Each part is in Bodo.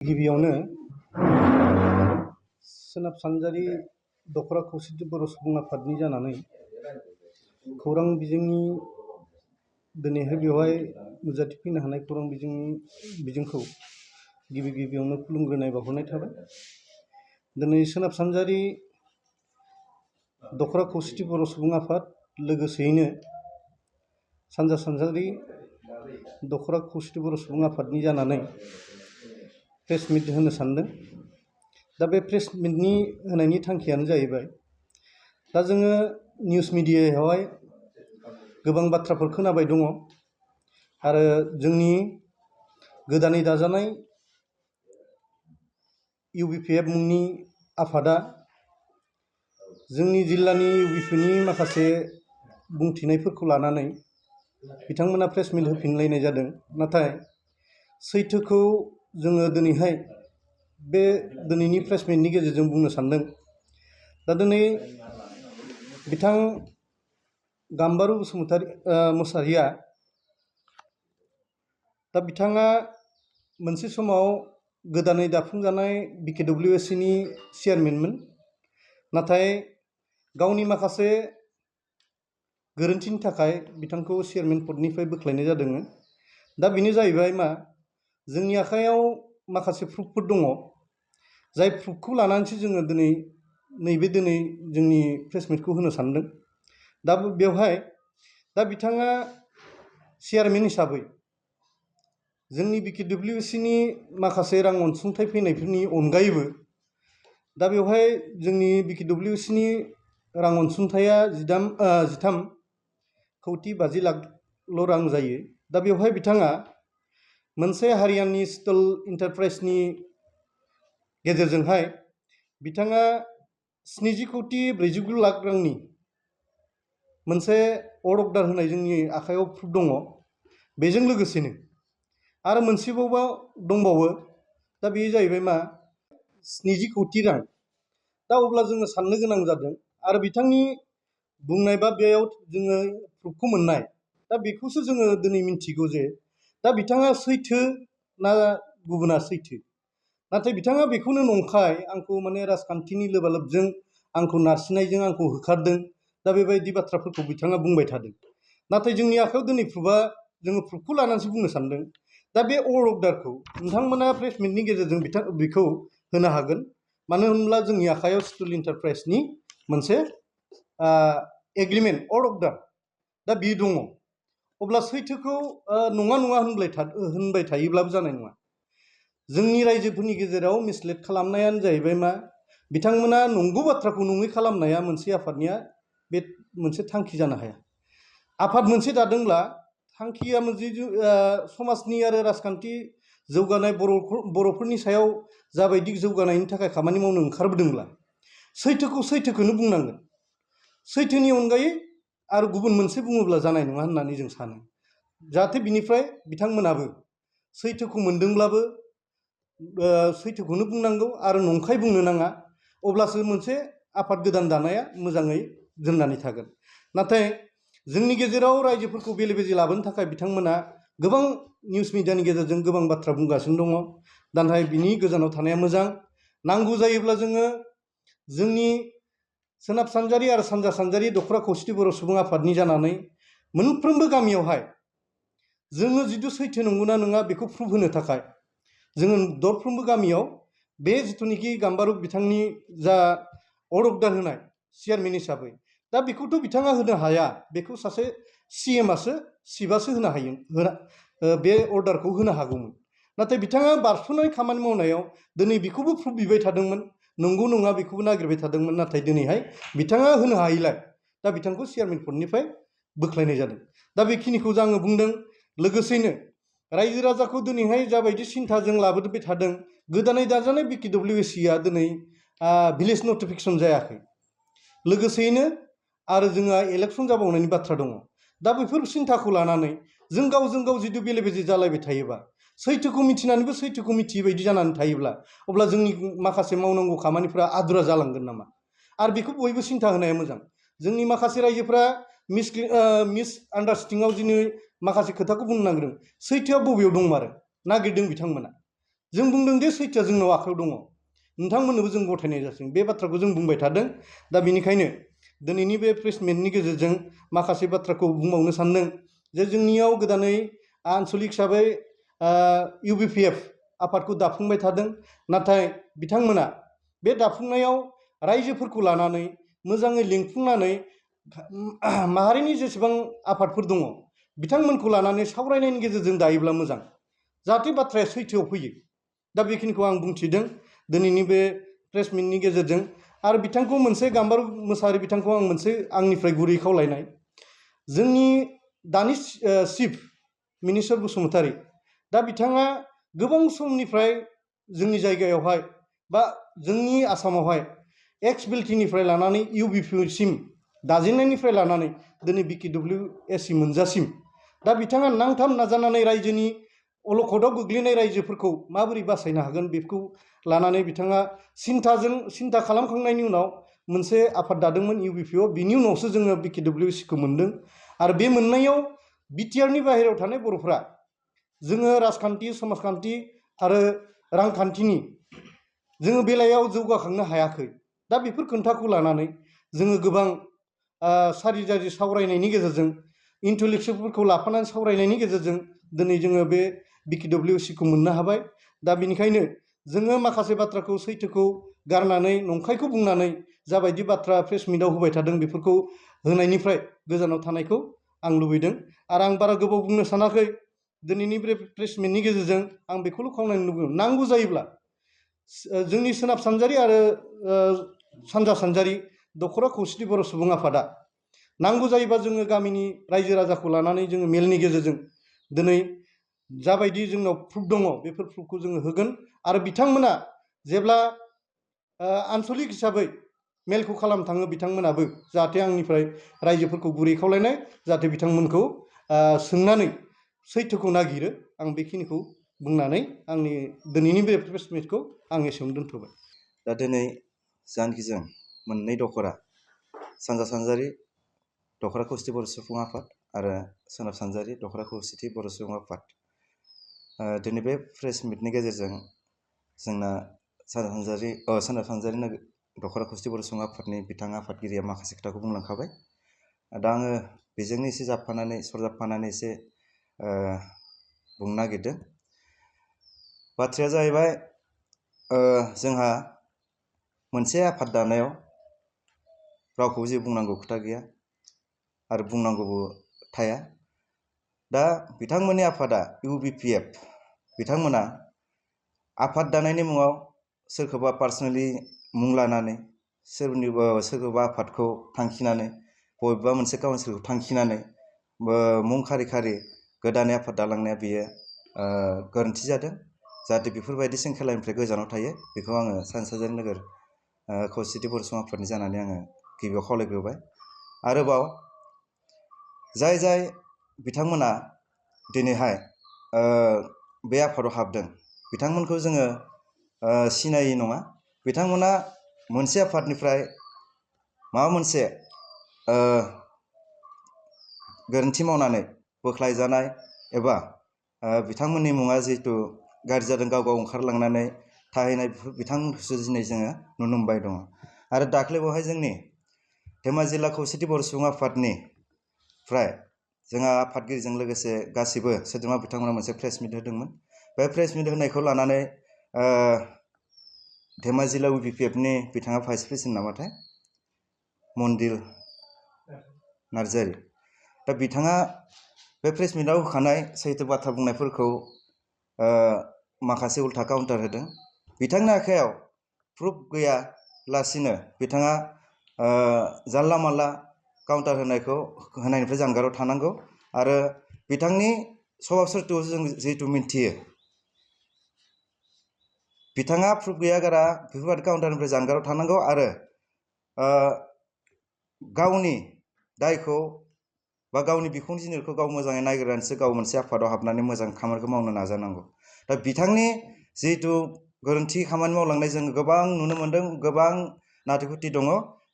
गिबियावनो सोनाब सानजारि दख'रा खौसेथि बर' सुबुं आफादनि जानानै खौरां बिजोंनि दिनैहाय बेवहाय नुजाथिफैनो हानाय खौरां बिजोंखौ गिबियावनो खुलुमग्रोनाय बावहरनाय थाबाय। दिनै सोनाब सानजारि दख'रा खौसेथि बर' सुबुं आफाद लोगोसेयैनो सानजा सानजारि दख'रा खौसेथि बर' सुबुं आफादनि जानानै प्रेस मिट होनो सानदों। दा बे प्रेस मिटनि होनायनि थांखियानो जाहैबाय, दा जोङो निउस मिडियायावहाय गोबां बाथ्राफोर खोनाबाय दङ आरो जोंनि गोदानै दाजानाय UBPF मुंनि आफादा जोंनि जिल्लानि UBPनि माखासे बुंथिनायफोरखौ लानानै बिथांमोना प्रेस मिट होफिनलायनाय जादों। नाथाय सैथोखौ जोङो दिनैहाय बे दिनैनि प्रेस मिटनि गेजेरजों बुंनो सानदों। दा दिनै बिथां गाम्बारु मुसाहारिया दा बिथाङा मोनसे समाव गोदानै दाफुंजानाय BKWSCनि चेयारमेनमोन। नाथाय गावनि माखासे गोरोन्थिनि थाखाय बिथांखौ चेयारमेन पदनिफ्राय बोख्लायनाय जादोंमोन। दा बेनो जाहैबाय मा, जोंनि आखायाव माखासे प्रुफफोर दङ, जाय प्रुफखौ लानानैसो जोङो दिनै जोंनि प्रेस मिटखौ होनो सानदों। दा बेवहाय बिथाङा चेयारमेन हिसाबै जोंनि BKWSCनि माखासे रां अनसुंथाइ फैनायफोरनि अनगायैबो दा बेवहाय जोंनि BKWSCनि रां अनसुंथाइया 13,50,00,000 रां जायो। दा बेवहाय बिथाङा मोनसे हारियाननि स्टल इन्टारप्राइजनि गेजेरजोंहाय बिथाङा 70,49,00,000 रांनि मोनसे अर्डार होनाय जोंनि आखायाव प्रुफ दङ। बेजों लोगोसेनो आरो मोनसेबाव दंबावो। दा बेयो जाहैबाय मा, 70 कौटि रां। दा अब्ला जोङो साननो गोनां जादों आरो बिथांनि बुंनाय बा बेयाव जोङो प्रुफखौ मोननाय, दा बेखौसो जोङो दिनै मिन्थिगौ जे दा बिथाङा सैथो ना गुबुना सैथो। नाथाय बिथाङा बेखौनो नंखाय आंखौ माने राजखान्थिनि लोबालोबजों आंखौ नारसिननायजों आंखौ होखारदों। दा बेबायदि बाथ्राफोरखौ बिथाङा बुंबाय थादों। नाथाय जोंनि आखायाव दिनै जोङो प्रुफखौ लानानैसो बुंनो सानदों। दा बे अर्डारखौ नोंथांमोना प्रेस मिटनि गेजेरजों बेखौ होनो हागोन। मानो होनब्ला जोंनि आखायाव स्टल इन्टारप्राइजनि मोनसे एग्रिमेन्ट अर्डार दा बियो दङ। अब्ला सैथोखौ नङा होनबाय थायोब्लाबो जानाय नङा। जोंनि रायजोफोरनि गेजेराव मिसलेट खालामनायानो जाहैबाय मा, बिथांमोना नंगौ बाथ्राखौ नङै खालामनाया मोनसे आफादनिया बे मोनसे थांखि जानो हाया। आफाद मोनसे दादोंब्ला थांखिया मोनसे समाजनि आरो राजखान्थि जौगानाय बर'फोरनि सायाव जाबायदि जौगानायनि थाखाय खामानि मावनो ओंखारबोदोंब्ला सैथोखौनो बुंनांगोन। सैथोनि अनगायै आरो गुबुन मोनसे बुङोब्ला जानाय नङा होननानै जों सानो। जाहाथे बिनिफ्राय बिथांमोनाबो सैथोखौ मोनदोंब्लाबो सैथोखौनो बुंनांगौ आरो नंखाय बुंनो नाङा। अब्लासो मोनसे आफाद गोदान दानाया मोजाङै दोननानै थागोन। नाथाय जोंनि गेजेराव रायजोफोरखौ बेले बेजे लाबोनो थाखाय बिथांमोना गोबां निउस मिडियानि गेजेरजों गोबां बाथ्रा बुंगासिनो दङ। नाथाय बिनि गोजानाव थानाया मोजां। नांगौ जायोब्ला जोङो जोंनि सोनाब सानजारि आरो सानजा सानजारि दख'रा खौसेथि बर' सुबुं आफादनि जानानै मोनफ्रोमबो गामियावहाय जोङो जिथु सैथो नंगौना नङा बेखौ प्रुफ होनो थाखाय जोङो दरफ्रोमबो गामियाव बे जिथुनिखि गाम्बारु बिथांनि जा अर्डार होनाय चेयारमेन हिसाबै, दा बेखौथ' बिथाङा होनो हाया। बेखौ सासे CMआसो सिबासो होनो हायो, बे अर्डारखौ होनो हागौमोन। नाथाय बिथाङा बारस'नाय खामानि मावनायाव दिनै बेखौबो प्रुफ बिबाय थादोंमोन, नंगौ नङा बेखौबो नागिरबाय थादोंमोन। नाथाय दिनैहाय बिथाङा होनो हायैलाय दा बिथांखौ चेयारमेन पदनिफ्राय बोख्लायनाय जादों। दा बेखिनिखौ आङो बुंदों। लोगोसेनो रायजो राजाखौ दिनैहाय जाबायदि सिन्थाजों लाबोबाय थादों, गोदानै दाजानाय BKWSCआ दिनै भिलेज नटिफिकेसन जायाखै। लोगोसेयैनो आरो जोंहा इलेक्सन जाबावनायनि बाथ्रा दङ। दा बेफोर सिन्थाखौ लानानै जों गावजों गाव जिथु बेले बेजे जालायबाय थायोबा, सैथोखौ मिथिनानैबो सैथोखौ मिथियै बायदि जानानै थायोब्ला, अब्ला जोंनि माखासे मावनांगौ खामानिफ्रा आदुरा जालांगोन नामा? आरो बेखौ बयबो सिन्था होनाया मोजां। जोंनि माखासे रायजोफ्रा मिसआन्डारस्टेन्डिंआव दिनै माखासे खोथाखौ बुंनो नागिरदों। सैथोआ बबेयाव दंमारो नागिरदों बिथांमोना। जों बुंदों दि सैथोआ जोंनाव आखायाव दङ, नोंथांमोननोबो जों गथायनाय जासिगोन। बे बाथ्राखौ जों बुंबाय थादों। दा बेनिखायनो दिनैनि बे प्रेस मिटनि गेजेरजों माखासे बाथ्राखौ बुंबावनो सानदों जे जोंनियाव गोदानै आनसलिक हिसाबै UBPF आफादखौ दाफुंबाय थादों। नाथाय बिथांमोना बे दाफुंनायाव रायजोफोरखौ लानानै मोजाङै लिंफुंनानै माहारिनि जेसेबां आफादफोर दङ बिथांमोनखौ लानानै सावरायनायनि गेजेरजों दायोब्ला मोजां, जाहाथे बाथ्राया सैथोआव फैयो। दा बेखिनिखौ आं बुंथिदों दिनैनि बे प्रेस मिटनि गेजेरजों। आरो बिथांखौ मोनसे गाम्बारु मोसाहारि बिथांखौ आं मोनसे आंनिफ्राय गुरै खावलायनाय, जोंनि दानि चिफ मिनिस्टार बसुमतारी, दा बिथाङा गोबां समनिफ्राय जोंनि जायगायावहाय बा जोंनि आसामावहाय एक्स-बिएलटि लानानै UBPसिम दाजेननायनिफ्राय लानानै दिनै BKWSC मोनजासिम दा बिथाङा नांथाब नाजानानै रायजोनि अलखदाव गोग्लैनाय रायजोफोरखौ माबोरै बासायनो हागोन बेखौ लानानै बिथाङा सिन्था खालामखांनायनि उनाव मोनसे आफाद दादोंमोन UBPआव। बिनि उनावसो जोङो BKWSCखौ मोन्दों। आरो बे मोननायाव बिटिआरनि बाहेरायाव थानाय बर'फ्रा जोङो राजखान्थि, समाजखान्थि आरो रांखान्थिनि जोङो बेलायाव जौगाखांनो हायाखै। दा बेफोर खोन्थाखौ लानानै जोङो गोबां सारि जारि सावरायनायनि गेजेरजों, इन्टेलेक्सुवेलफोरखौ लाफानानै सावरायनायनि गेजेरजों दिनै जोङो बे BKWSCखौ मोननो हाबाय। दा बेनिखायनो जोङो माखासे बाथ्राखौ सैथोखौ गारनानै नंखायखौ बुंनानै जाबायदि बाथ्रा प्रेस मिटआव होबाय थादों बेफोरखौ होनायनिफ्राय गोजानाव थानायखौ आं लुबैदों। आरो आं बारा गोबाव बुंनो सानाखै। दिनैनि बे प्रेस मिटनि गेजेरजों आं बेखौल' खावलायनो लुबैदों, नांगौ जायोब्ला जोंनि सोनाब सानजारि आरो सानजा सानजारि दख'रा खौसेथि बर' सुबुं आफादा नांगौ जायोबा जोङो गामिनि रायजो राजाखौ लानानै जोङो मेलनि गेजेरजों दिनै जाबायदि जोंनाव प्रुफ दङ बेफोर प्रुफखौ जोङो होगोन। आरो बिथांमोना जेब्ला आनसलिक हिसाबै मेलखौ खालामनो थाङो बिथांमोनाबो जाहाथे आंनिफ्राय रायजोफोरखौ गुरै खावलायनाय, जाहाथे बिथांमोनखौ सोंनानै सैथोखौ नागिरो। आं बेखिनिखौ बुंनानै आंनि दिनैनि बे प्रेस मिटखौ आं एसेयावनो दोनथ'बाय। दा दिनै जानखि जों मोननै दख'रा, सानजा सानजारि दख'रा खौसेथि बर' सुबुं आफाद आरो सोनाब सानजारि दख'रा खौसेथि बर' सुबुं आफाद, दिनै बे प्रेस मिटनि गेजेरजों जोंना सोनाब सानजारि दख'रा खौसेथि बर' सुबुं आफादनि बिथां आफादगिरिया माखासे खोथाखौ बुंलांखाबाय। दा आङो बेजोंनो एसे सरजाबफानानै एसे बुंनो नागिरदों। बाथ्राया जाहैबाय जोंहा मोनसे आफाद दानायाव रावखौबो जेबो बुंनांगौ खोथा गैया आरो बुंनांगौबो थाया। दा बिथांमोननि आफादा UBPF बिथांमोना आफाद दानायनि मुङाव सोरखौबा पार्सनेलि मुं लानानै, सोरखौबा आफादखौ थांखिनानै, बबेबा मोनसे काउन्सिलखौ थांखिनानै मुं खारि खारि गोदानै आफाद दालांनाया बेयो गोरोन्थि जादों। जाहाथे बेफोरबायदि सोंखेलानिफ्राय गोजानाव थायो बेखौ आङो सानजारि नोगोर खौसेथि बर' सुबुं आफादनि जानानै आङो गिबियाव खावलायग्रोबाय। आरोबाव जाय बिथांमोना दिनैहाय बे आफादाव हाबदों बिथांमोनखौ जोङो सिनायै नङा। बिथांमोना मोनसे आफादनिफ्राय माबा मोनसे गोरोन्थि मावनानै बोख्लायजानाय एबा बिथांमोननि मुङा जिहेतु गाज्रि जादों, गाव ओंखारलांनानै थाहैनाय, बिथांमोनखौसो दिनै जोङो नुनो मोनबाय दङ। आरो दाख्लै बावहाय जोंनि धेमाजि जिल्ला खौसेथि बर' सुबुं आफादनिफ्राय जोंहा आफादगिरिजों लोगोसे गासिबो सोद्रोमा बिथांमोना मोनसे प्रेस मिट होदोंमोन। बे प्रेस मिट होनायखौ लानानै धेमाजि जिल्ला UBPFनि बिथाङा भाइस प्रेसिडेन्ट नामाथाय मन्दिर नार्जारि, दा बिथाङा बे प्रेस मिटआव होखानाय सैथो बाथ्रा बुंनायफोरखौ माखासे उल्था काउन्टार होदों। बिथांनि आखायाव प्रुफ गैयालासिनो बिथाङा जानला मानला काउन्टार होनायनिफ्राय जानगाराव थानांगौ। आरो बिथांनि सभाब सरित्रखौ जों जिहेतु मिन्थियो, बिथाङा प्रुफ गैया गारा बेफोरबायदि काउन्टारनिफ्राय जानगाराव थानांगौ आरो गावनि दायखौ बा गावनि बिखुं जिनिरखौ गाव मोजाङै नायग्रोनानैसो गाव मोनसे आफादाव हाबनानै मोजां खामानिखौ मावनो नाजानांगौ। दा बिथांनि जिहेतु गोरोन्थि खामानि मावलांनाय जों गोबां नुनो मोन्दों, गोबां नाथुखुथि दङ।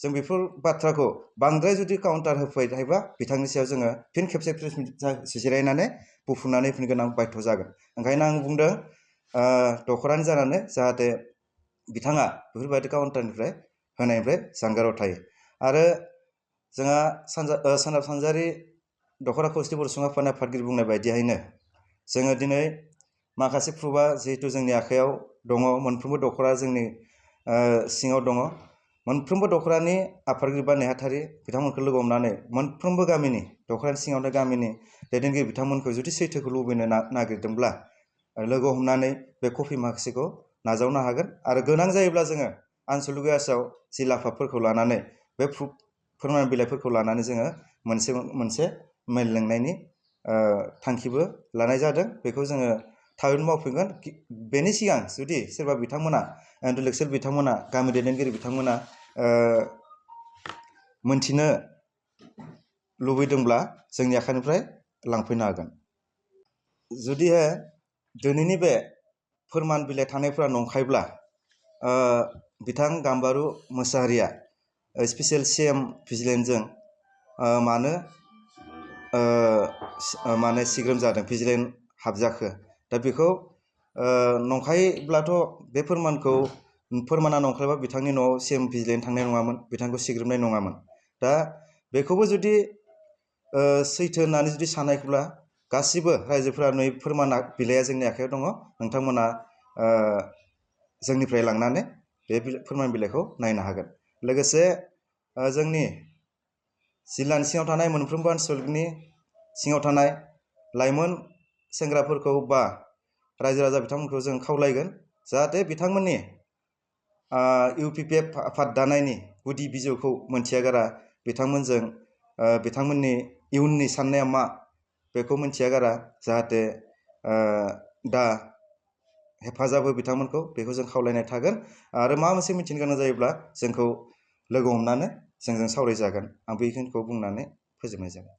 जों बेफोर बाथ्राखौ बांद्राय जुदि काउन्टार होफैबाय थायोबा बिथांनि सायाव जोङो फिन खेबसे प्रेस मिट जिरायनानै बुफुंनानै फैनो गोनां बायध' जागोन। ओंखायनो आं बुंदों दख'रानि जानानै जाहाथे बिथाङा बेफोरबायदि काउन्टारनिफ्राय होनायनिफ्राय जानगाराव थायो। आरो जोंहा सोनाब सानजारि दख'रा खौसेथि बर' सुबुं आफादनि आफादगिरि बुंनाय बायदियैनो जोङो दिनै माखासे प्रुफआ जिहेतु जोंनि आखायाव दङ, मोनफ्रोमबो दख'रा जोंनि सिङाव दङ। मोनफ्रोमबो दख'रानि आफादगिरि बा नेहाथारि बिथांमोनखौ लोगो हमनानै मोनफ्रोमबो गामिनि दख'रानि सिङावनो गामिनि दैदेनगिरि बिथांमोनखौ जुदि सैथोखौ लुबैनो नागिरदोंब्ला लोगो हमनानै बे कफि माखासेखौ नाजावनो हागोन। आरो गोनां जायोब्ला जोङो आनसलिक आसाव जिल्ला आफादफोरखौ लानानै बे फोरमान बिलाइफोरखौ लानानै जोङो मोनसे मेल लेंनायनि थांखिबो लानाय जादों। बेखौ जोङो थाबैनो मावफिनगोन। बेनि सिगां जुदि सोरबा बिथांमोना इन्टेलेक्सुयेल बिथांमोना गामि दैदेनगिरि बिथांमोना मोनथिनो लुबैदोंब्ला जोंनि आखाइनिफ्राय लांफैनो हागोन। जुदिहाय दिनैनि बे फोरमान बिलाइ थानायफोरा नंखायब्ला बिथां गाम्बारु मोसाहारिया स्पेसियेल CM भिजिलेन्सजों मानो सिग्रोम जादों, भिजिलेन्स हाबजाखो। दा बेखौ नंखायब्लाथ' बे फोरमाना नंखायबा बिथांनि न'आव CM भिजिलेन्स थांनाय नङामोन, बिथांखौ सिग्रोमनाय नङामोन। दा बेखौबो जुदि सैथो होननानै जुदि सानायब्ला गासिबो रायजोफोरा नै फोरमान बिलाइया जोंनि आखायाव दङ, नोंथांमोना जोंनिफ्राय लांनानै बे फोरमान बिलाइखौ नायनो हागोन। लोगोसे जोंनि जिल्लानि सिङाव थानाय मोनफ्रोमबो आनसलिकनि सिङाव थानाय लाइमोन सेंग्राफोरखौ बा रायजो राजा बिथांमोनखौ जों खावलायगोन जाहाथे बिथांमोननि UPPF आफाद दानायनि गुदि बिजौखौ मोनथियागारा बिथांमोनजों बिथांमोननि इयुननि साननाया मा बेखौ मोनथियागारा जाहाथे दा हेफाजाब हो बिथांमोनखौ, बेखौ जों खावलायनाय थागोन। आरो माबा मोनसे मिथिनो गोनां जायोब्ला जोंखौ लोगो हमनानै जोंजों सावरायजागोन। आं बेखिनिखौ बुंनानै फोजोबनाय जाबाय।